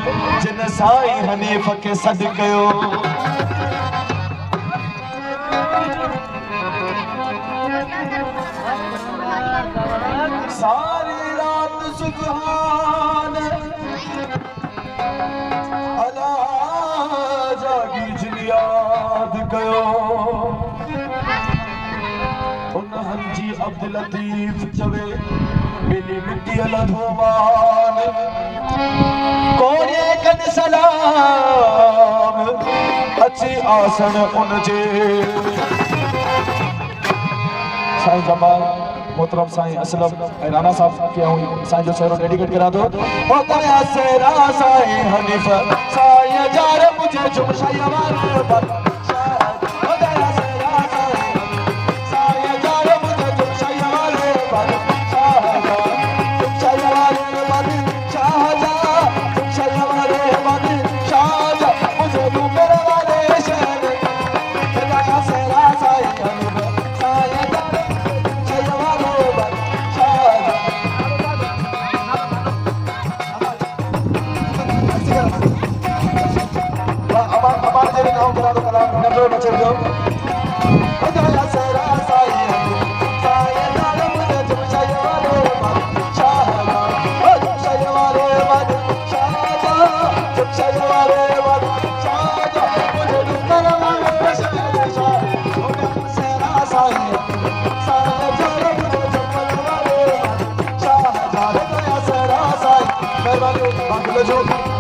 जिन साईं हनीफ के सॾ कयो। सारी रात सुबहान अला जागी जिन याद कयो। उन हंजी अब्दुल लतीफ चवे मिली मिट्टी लधोमान कोने कन सलाम अच्छी आसन उनजे। साईं जमाल मोहतरम साईं असलम राणा साहब के साईं जो शेरो डेडिकेट करा दो। ओ दया सेरा साईं हनीफ साईं जार मुझे जुम शाही वाले पर जो